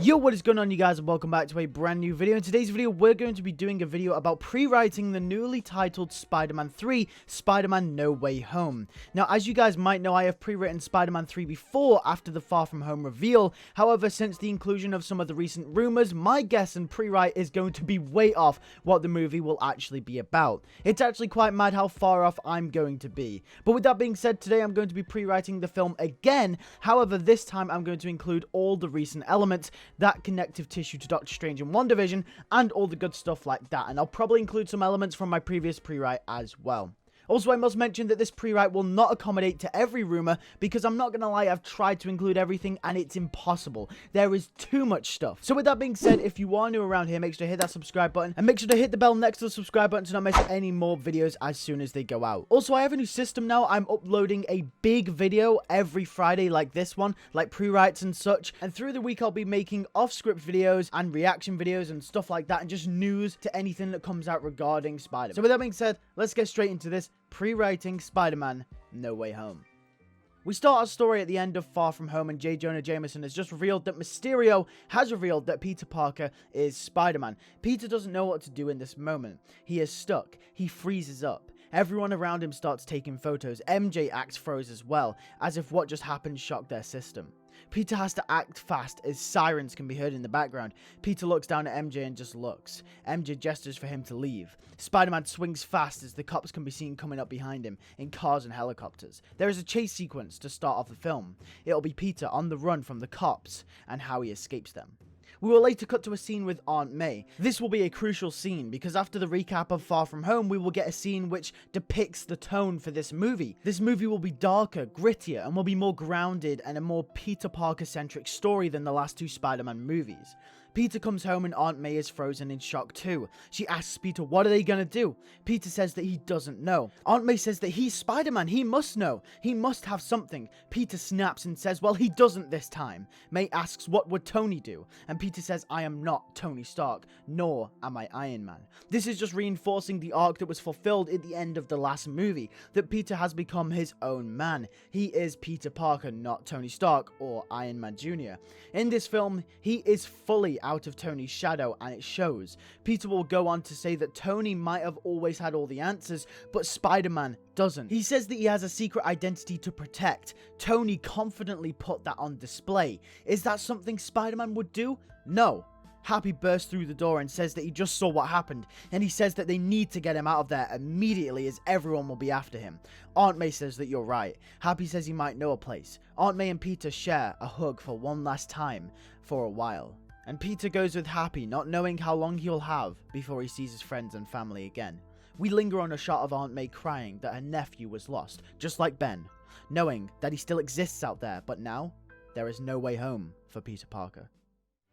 Yo, what is going on, you guys, and welcome back to a brand new video. In today's video, we're going to be doing a video about pre-writing the newly titled Spider-Man 3, Spider-Man No Way Home. Now, as you guys might know, I have pre-written Spider-Man 3 before, after the Far From Home reveal. However, since the inclusion of some of the recent rumors, my guess and pre-write is going to be way off what the movie will actually be about. It's actually quite mad how far off I'm going to be. But with that being said, today I'm going to be pre-writing the film again. However, this time I'm going to include all the recent elements, that connective tissue to Doctor Strange and WandaVision, and all the good stuff like that. And I'll probably include some elements from my previous pre-write as well. Also, I must mention that this pre-write will not accommodate to every rumor, because I'm not gonna lie, I've tried to include everything and it's impossible. There is too much stuff. So with that being said, if you are new around here, make sure to hit that subscribe button and make sure to hit the bell next to the subscribe button to not miss any more videos as soon as they go out. Also, I have a new system now. I'm uploading a big video every Friday like this one, like pre-writes and such. And through the week, I'll be making off-script videos and reaction videos and stuff like that, and just news to anything that comes out regarding Spider-Man. So with that being said, let's get straight into this. Pre-writing Spider-Man No Way Home. We start our story at the end of Far From Home, and J. Jonah Jameson has just revealed that Mysterio has revealed that Peter Parker is Spider-Man. Peter doesn't know what to do in this moment. He is stuck. He freezes up. Everyone around him starts taking photos. MJ acts froze as well, as if what just happened shocked their system. Peter has to act fast as sirens can be heard in the background. Peter looks down at MJ and just looks. MJ gestures for him to leave. Spider-Man swings fast as the cops can be seen coming up behind him in cars and helicopters. There is a chase sequence to start off the film. It'll be Peter on the run from the cops and how he escapes them. We will later cut to a scene with Aunt May. This will be a crucial scene because after the recap of Far From Home, we will get a scene which depicts the tone for this movie. This movie will be darker, grittier, and will be more grounded and a more Peter Parker-centric story than the last two Spider-Man movies. Peter comes home and Aunt May is frozen in shock too. She asks Peter, what are they gonna do? Peter says that he doesn't know. Aunt May says that he's Spider-Man, he must know. He must have something. Peter snaps and says, well, he doesn't this time. May asks, what would Tony do? And Peter says, I am not Tony Stark, nor am I Iron Man. This is just reinforcing the arc that was fulfilled at the end of the last movie, that Peter has become his own man. He is Peter Parker, not Tony Stark or Iron Man Jr. In this film, he is fully out of Tony's shadow, and it shows. Peter will go on to say that Tony might have always had all the answers, but Spider-Man doesn't. He says that he has a secret identity to protect. Tony confidently put that on display. Is that something Spider-Man would do? No. Happy bursts through the door and says that he just saw what happened, and he says that they need to get him out of there immediately as everyone will be after him. Aunt May says that you're right. Happy says he might know a place. Aunt May and Peter share a hug for one last time for a while. And Peter goes with Happy, not knowing how long he'll have before he sees his friends and family again. We linger on a shot of Aunt May crying that her nephew was lost, just like Ben, knowing that he still exists out there, but now there is no way home for Peter Parker.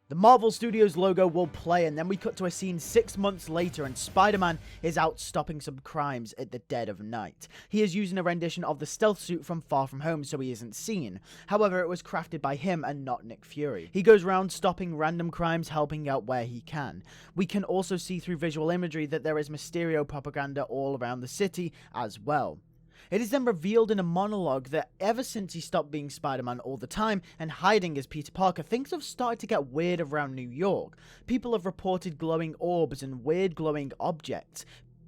The Marvel Studios logo will play, and then we cut to a scene 6 months later, and Spider-Man is out stopping some crimes at the dead of night. He is using a rendition of the stealth suit from Far From Home so he isn't seen. However, it was crafted by him and not Nick Fury. He goes around stopping random crimes, helping out where he can. We can also see through visual imagery that there is Mysterio propaganda all around the city as well. It is then revealed in a monologue that ever since he stopped being Spider-Man all the time and hiding as Peter Parker, things have started to get weird around New York. People have reported glowing orbs and weird glowing objects.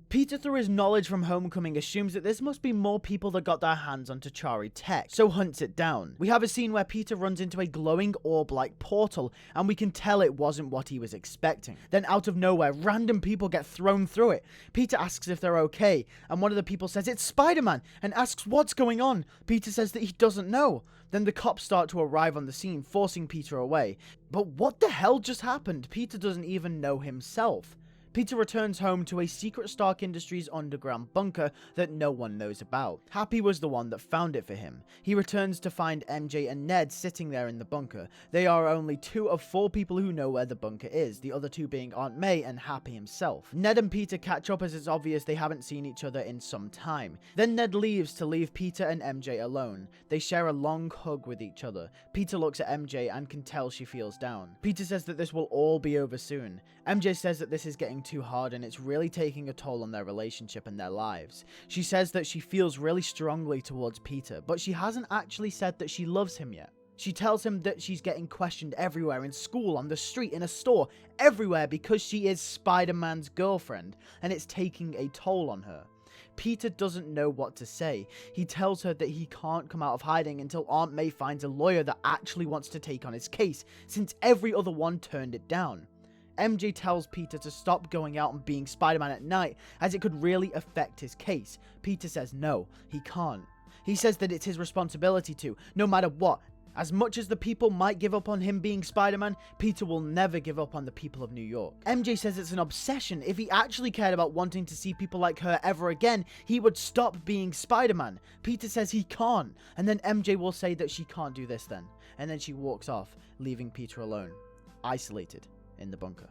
Peter, through his knowledge from Homecoming, assumes that this must be more people that got their hands on T'Chari tech, so hunts it down. We have a scene where Peter runs into a glowing orb-like portal, and we can tell it wasn't what he was expecting. Then out of nowhere, random people get thrown through it. Peter asks if they're okay, and one of the people says it's Spider-Man, and asks what's going on. Peter says that he doesn't know. Then the cops start to arrive on the scene, forcing Peter away. But what the hell just happened? Peter doesn't even know himself. Peter returns home to a secret Stark Industries underground bunker that no one knows about. Happy was the one that found it for him. He returns to find MJ and Ned sitting there in the bunker. They are only 2 of 4 people who know where the bunker is, the other 2 being Aunt May and Happy himself. Ned and Peter catch up as it's obvious they haven't seen each other in some time. Then Ned leaves to leave Peter and MJ alone. They share a long hug with each other. Peter looks at MJ and can tell she feels down. Peter says that this will all be over soon. MJ says that this is getting too hard and it's really taking a toll on their relationship and their lives. She says that she feels really strongly towards Peter, but she hasn't actually said that she loves him yet. She tells him that she's getting questioned everywhere, in school, on the street, in a store, everywhere, because she is Spider-Man's girlfriend, and it's taking a toll on her. Peter doesn't know what to say. He tells her that he can't come out of hiding until Aunt May finds a lawyer that actually wants to take on his case, since every other one turned it down. MJ tells Peter to stop going out and being Spider-Man at night, as it could really affect his case. Peter says no, he can't. He says that it's his responsibility to, no matter what. As much as the people might give up on him being Spider-Man, Peter will never give up on the people of New York. MJ says it's an obsession. If he actually cared about wanting to see people like her ever again, he would stop being Spider-Man. Peter says he can't, and then MJ will say that she can't do this then. And then she walks off, leaving Peter alone, isolated in the bunker.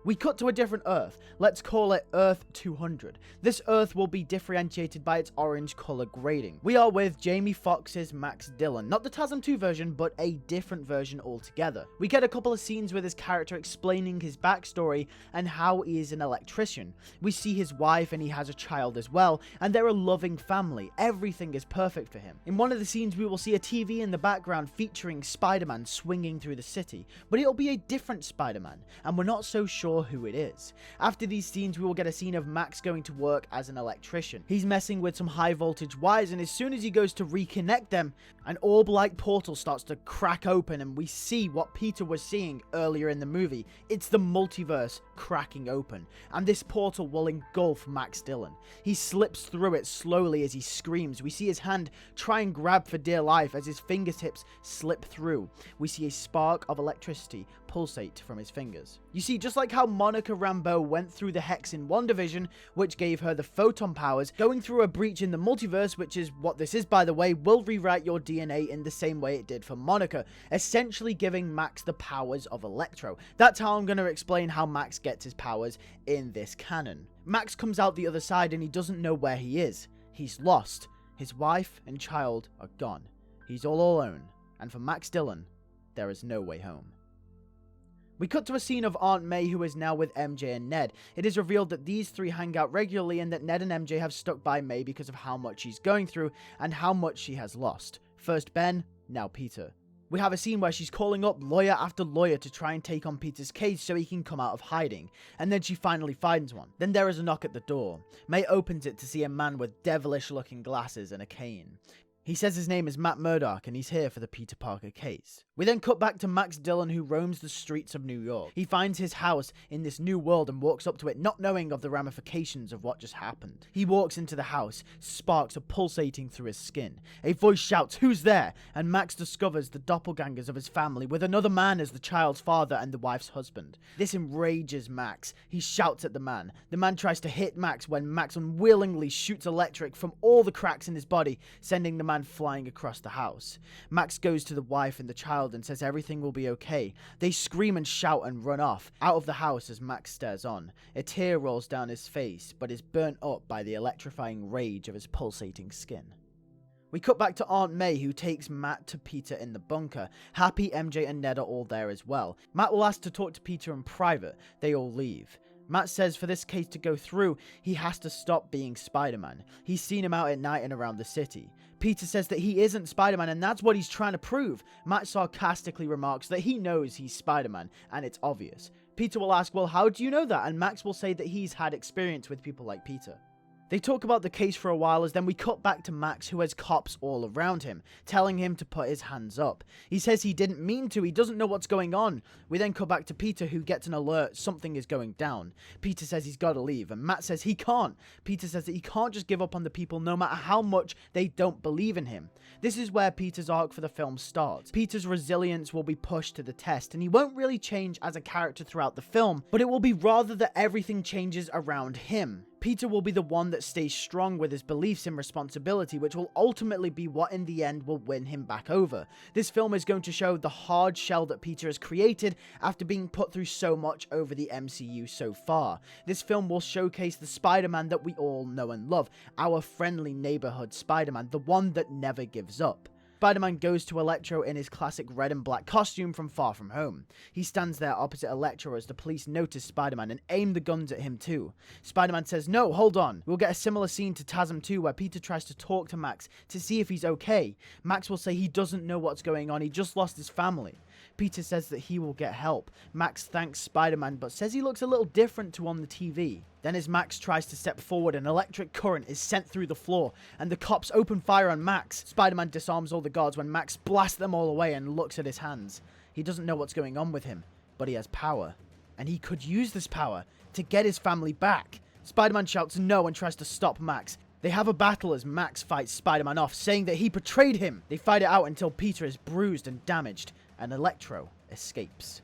We cut to a different Earth. Let's call it Earth 200. This Earth will be differentiated by its orange color grading. We are with Jamie Foxx's Max Dillon, not the TASM 2 version, but a different version altogether. We get a couple of scenes with his character explaining his backstory and how he is an electrician. We see his wife and he has a child as well, and they're a loving family. Everything is perfect for him. In one of the scenes, we will see a TV in the background featuring Spider-Man swinging through the city, but it'll be a different Spider-Man, and we're not so sure who it is. After these scenes, we will get a scene of Max going to work as an electrician. He's messing with some high voltage wires, and as soon as he goes to reconnect them, an orb-like portal starts to crack open, and we see what Peter was seeing earlier in the movie. It's the multiverse cracking open, and this portal will engulf Max Dillon. He slips through it slowly as he screams. We see his hand try and grab for dear life as his fingertips slip through. We see a spark of electricity pulsate from his fingers. You see, just like how Monica Rambeau went through the hex in WandaVision, which gave her the photon powers, going through a breach in the multiverse, which is what this is by the way, will rewrite your DNA in the same way it did for Monica, essentially giving Max the powers of Electro. That's how I'm going to explain how Max gets his powers in this canon. Max comes out the other side and he doesn't know where he is. He's lost. His wife and child are gone. He's all alone, and for Max Dillon, there is no way home. We cut to a scene of Aunt May, who is now with MJ and Ned. It is revealed that these three hang out regularly and that Ned and MJ have stuck by May because of how much she's going through and how much she has lost. First Ben, now Peter. We have a scene where she's calling up lawyer after lawyer to try and take on Peter's case so he can come out of hiding, and then she finally finds one. Then there is a knock at the door. May opens it to see a man with devilish looking glasses and a cane. He says his name is Matt Murdock and he's here for the Peter Parker case. We then cut back to Max Dillon, who roams the streets of New York. He finds his house in this new world and walks up to it, not knowing of the ramifications of what just happened. He walks into the house, sparks are pulsating through his skin. A voice shouts, "Who's there?" And Max discovers the doppelgangers of his family, with another man as the child's father and the wife's husband. This enrages Max. He shouts at the man. The man tries to hit Max when Max unwillingly shoots electric from all the cracks in his body, sending the man flying across the house. Max goes to the wife and the child and says everything will be okay. They scream and shout and run off, out of the house as Max stares on. A tear rolls down his face, but is burnt up by the electrifying rage of his pulsating skin. We cut back to Aunt May, who takes Matt to Peter in the bunker. Happy, MJ and Ned are all there as well. Matt will ask to talk to Peter in private. They all leave. Matt says for this case to go through, he has to stop being Spider-Man. He's seen him out at night and around the city. Peter says that he isn't Spider-Man and that's what he's trying to prove. Matt sarcastically remarks that he knows he's Spider-Man and it's obvious. Peter will ask, well, how do you know that? And Max will say that he's had experience with people like Peter. They talk about the case for a while, as then we cut back to Max, who has cops all around him, telling him to put his hands up. He says he didn't mean to, he doesn't know what's going on. We then cut back to Peter, who gets an alert, something is going down. Peter says he's got to leave, and Matt says he can't. Peter says that he can't just give up on the people no matter how much they don't believe in him. This is where Peter's arc for the film starts. Peter's resilience will be pushed to the test, and he won't really change as a character throughout the film, but it will be rather that everything changes around him. Peter will be the one that stays strong with his beliefs and responsibility, which will ultimately be what in the end will win him back over. This film is going to show the hard shell that Peter has created after being put through so much over the MCU so far. This film will showcase the Spider-Man that we all know and love, our friendly neighborhood Spider-Man, the one that never gives up. Spider-Man goes to Electro in his classic red and black costume from Far From Home. He stands there opposite Electro as the police notice Spider-Man and aim the guns at him too. Spider-Man says, "No, hold on." We'll get a similar scene to TASM 2 where Peter tries to talk to Max to see if he's okay. Max will say he doesn't know what's going on, he just lost his family. Peter says that he will get help. Max thanks Spider-Man but says he looks a little different to on the TV. Then as Max tries to step forward, an electric current is sent through the floor and the cops open fire on Max. Spider-Man disarms all the guards when Max blasts them all away and looks at his hands. He doesn't know what's going on with him, but he has power. And he could use this power to get his family back. Spider-Man shouts no and tries to stop Max. They have a battle as Max fights Spider-Man off, saying that he betrayed him. They fight it out until Peter is bruised and damaged, and Electro escapes.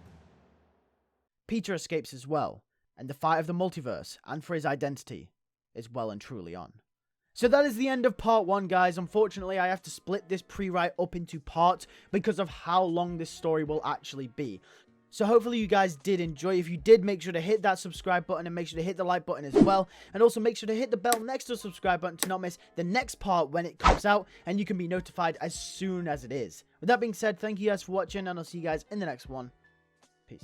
Peter escapes as well, and the fight of the multiverse, and for his identity, is well and truly on. So that is the end of part 1, guys. Unfortunately, I have to split this pre-write up into parts because of how long this story will actually be. So hopefully you guys did enjoy. If you did, make sure to hit that subscribe button and make sure to hit the like button as well. And also make sure to hit the bell next to the subscribe button to not miss the next part when it comes out. And you can be notified as soon as it is. With that being said, thank you guys for watching and I'll see you guys in the next one. Peace.